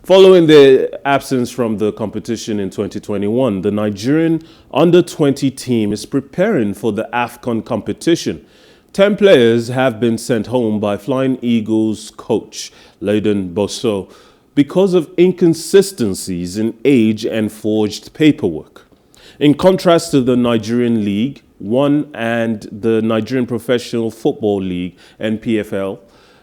Following their absence from the competition in 2021, the Nigerian under-20 team is preparing for the AFCON competition. 10 players have been sent home by Flying Eagles coach Ladan Bosso because of inconsistencies in age and forged paperwork. In contrast to the Nigerian League One and the Nigerian Professional Football League (NPFL),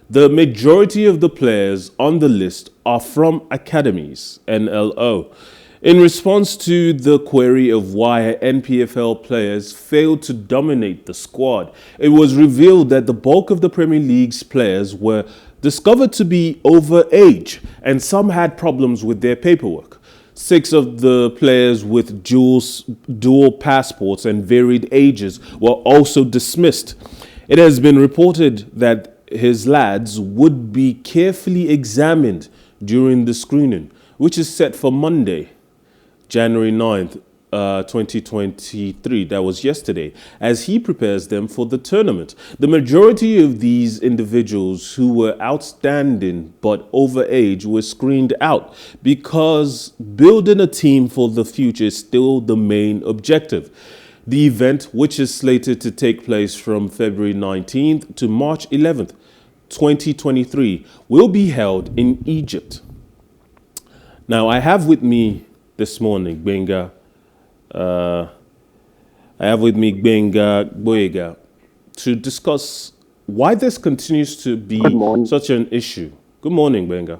the majority of the players on the list are from academies (NLO). In response to the query of why NPFL players failed to dominate the squad, it was revealed that the bulk of the Premier League's players were discovered to be over age, and some had problems with their paperwork. 6 of the players with dual passports and varied ages were also dismissed. It has been reported that his lads would be carefully examined during the screening, which is set for Monday, January 9th, 2023, that was yesterday, as he prepares them for the tournament. The majority of these individuals who were outstanding but over age were screened out because building a team for the future is still the main objective. The event, which is slated to take place from February 19th to March 11th, 2023, will be held in Egypt. Now, I have with me this morning Gbenga Gboyega to discuss why this continues to be such an issue. Good morning, Gbenga.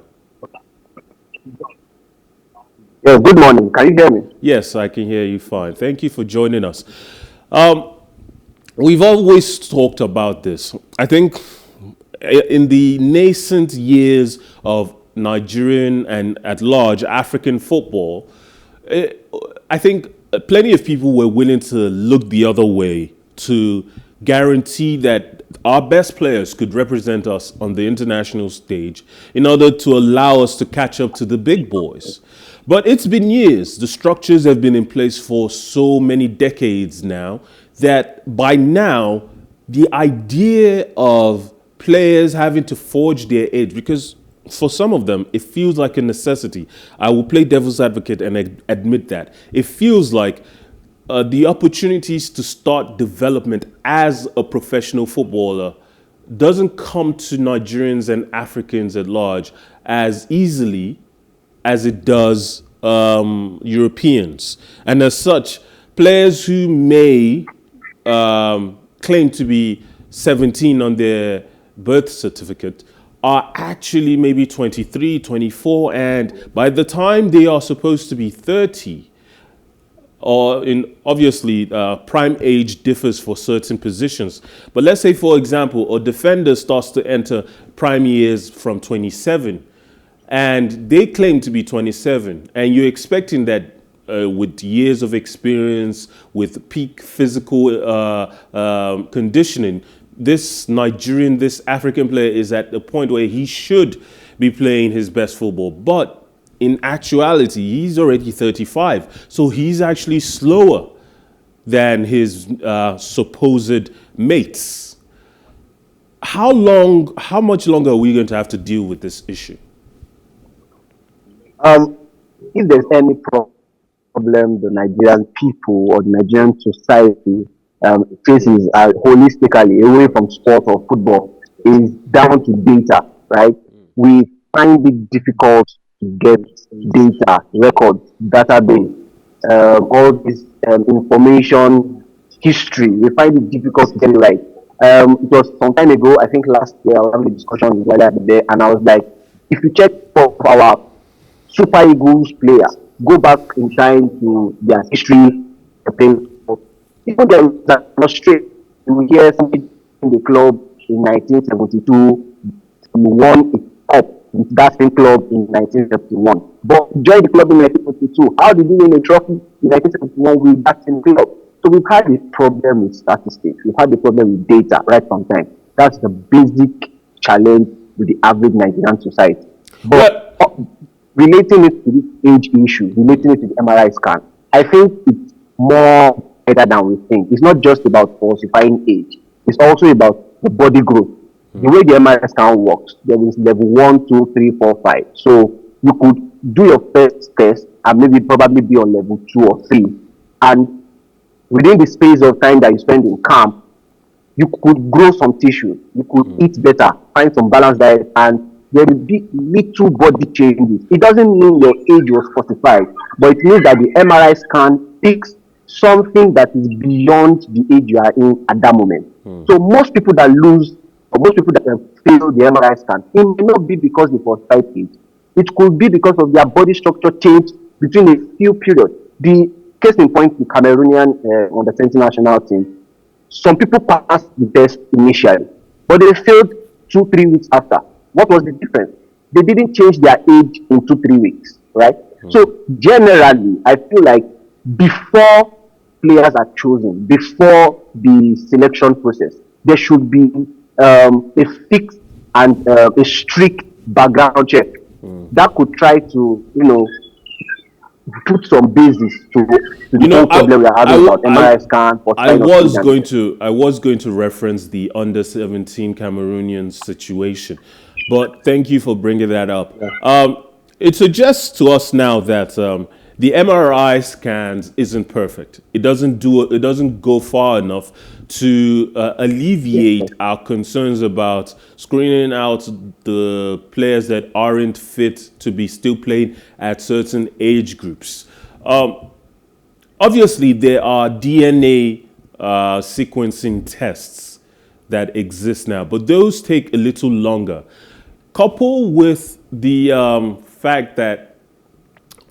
Yeah, good morning. Can you hear me? Yes, I can hear you fine. Thank you for joining us. We've always talked about this. I think in the nascent years of Nigerian and at large African football, I think plenty of people were willing to look the other way to guarantee that our best players could represent us on the international stage in order to allow us to catch up to the big boys. But it's been years. The structures have been in place for so many decades now that by now the idea of players having to forge their age, because for some of them, it feels like a necessity. I will play devil's advocate and admit that. It feels like the opportunities to start development as a professional footballer doesn't come to Nigerians and Africans at large as easily as it does Europeans. And as such, players who may claim to be 17 on their birth certificate are actually maybe 23, 24, and by the time they are supposed to be 30, or obviously prime age differs for certain positions. But let's say, for example, a defender starts to enter prime years from 27, and they claim to be 27, and you're expecting that with years of experience, with peak physical conditioning, this Nigerian, this African player is at the point where he should be playing his best football. But in actuality, he's already 35. So he's actually slower than his supposed mates. How much longer are we going to have to deal with this issue? If there's any problem the Nigerian people or the Nigerian society faces holistically away from sport or football is down to data, right? We find it difficult to get data, records, database, all this information, history. We find it difficult to get it right. It was some time ago, I think last year, I was having a discussion with Ladan there, and I was like, if you check for our Super Eagles players, go back in time to their history, people that frustrate. You hear somebody in the club in 1972, he won a cup with that same club in 1971. But he joined the club in 1972. How did he win a trophy in 1971 with that same club? So we've had a problem with statistics. We've had a problem with data right from time. That's the basic challenge with the average Nigerian society. But relating it to this age issue, relating it to the MRI scan, I think it's more better than we think. It's not just about falsifying age. It's also about the body growth. The way the MRI scan works, there is level 1, 2, 3, 4, 5. So you could do your first test and maybe probably be on level 2 or 3, and within the space of time that you spend in camp, you could grow some tissue, you could eat better, find some balanced diet, and there will be little body changes. It doesn't mean your age was 45, but it means that the MRI scan picks something that is beyond the age you are in at that moment. So most people that lose, or most people that fail the MRI scan, it may not be because they were 5 age. It could be because of their body structure change between a few periods. The case in point, the Cameroonian under 20 national team, some people passed the test initially, but they failed 2-3 weeks after. What was the difference? They didn't change their age in 2-3 weeks, right? So generally, I feel like before players are chosen, before the selection process, there should be a fixed and a strict background check that could try to, put some basis to the whole problem we're having about MRI scan. I was going to reference the under 17 Cameroonian situation, but thank you for bringing that up. It suggests to us now that the MRI scans isn't perfect. It doesn't go far enough to alleviate our concerns about screening out the players that aren't fit to be still playing at certain age groups. Obviously, there are DNA sequencing tests that exist now, but those take a little longer. Coupled with the fact that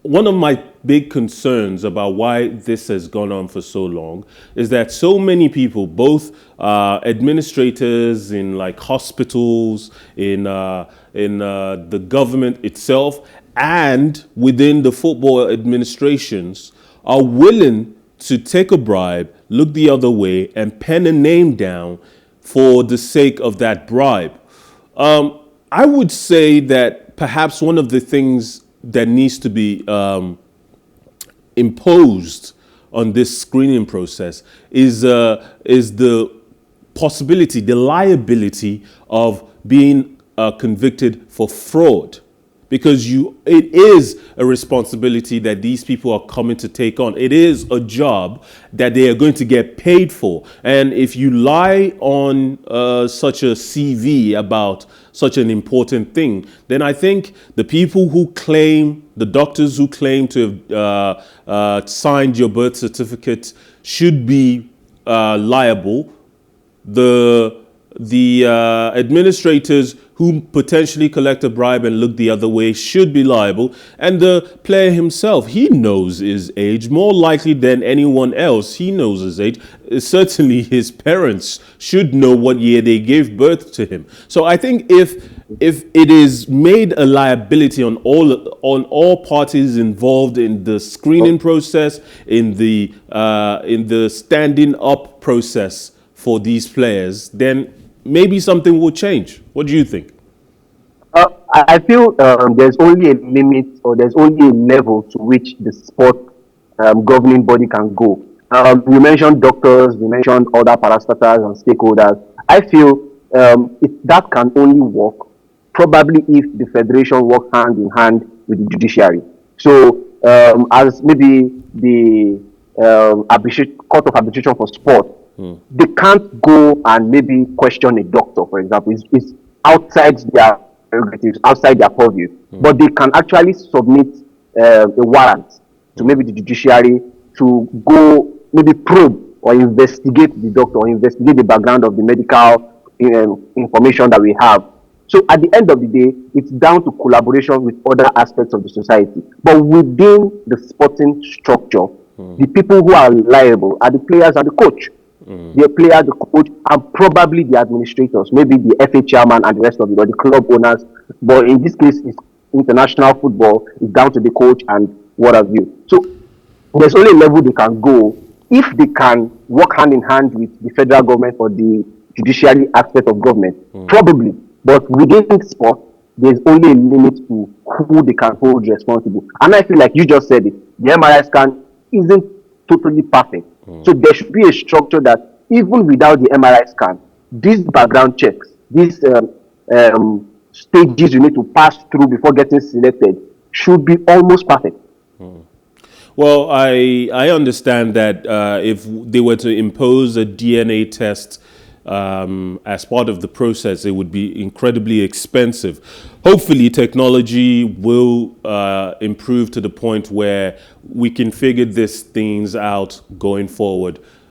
one of my big concerns about why this has gone on for so long is that so many people, both administrators in like hospitals, in the government itself, and within the football administrations, are willing to take a bribe, look the other way, and pen a name down for the sake of that bribe. I would say that perhaps one of the things that needs to be imposed on this screening process is the possibility, the liability of being convicted for fraud. Because it is a responsibility that these people are coming to take on. It is a job that they are going to get paid for. And if you lie on such a CV about such an important thing, then I think the people who claim, the doctors who claim to have signed your birth certificate should be liable. The administrators who potentially collect a bribe and look the other way should be liable. And the player himself, he knows his age more likely than anyone else. He knows his age. Certainly his parents should know what year they gave birth to him. So I think if it is made a liability on all parties involved in the screening process, in the standing up process for these players, then maybe something will change. What do you think? I feel there's only a limit, or there's only a level to which the sport governing body can go. You mentioned doctors, you mentioned other parastatals and stakeholders. I feel that can only work probably if the federation works hand in hand with the judiciary. So as maybe the Court of Arbitration for Sport, they can't go and maybe question a doctor, for example. It's outside their prerogatives, outside their purview. But they can actually submit a warrant to maybe the judiciary to go maybe probe or investigate the doctor, or investigate the background of the medical information that we have. So at the end of the day, it's down to collaboration with other aspects of the society. But within the sporting structure, the people who are liable are the players and the coach. The player, the coach, and probably the administrators, maybe the FA chairman and the rest of it, or the club owners. But in this case, it's international football. It's down to the coach and what have you. So there's only a level they can go if they can work hand in hand with the federal government or the judiciary aspect of government. Probably. But within sport, there's only a limit to who they can hold responsible. And I feel like you just said it. The MRI scan isn't totally perfect. So there should be a structure that even without the MRI scan, these background checks, these stages you need to pass through before getting selected, should be almost perfect. Well, I understand that if they were to impose a DNA test as part of the process, it would be incredibly expensive. Hopefully, technology will improve to the point where we can figure these things out going forward.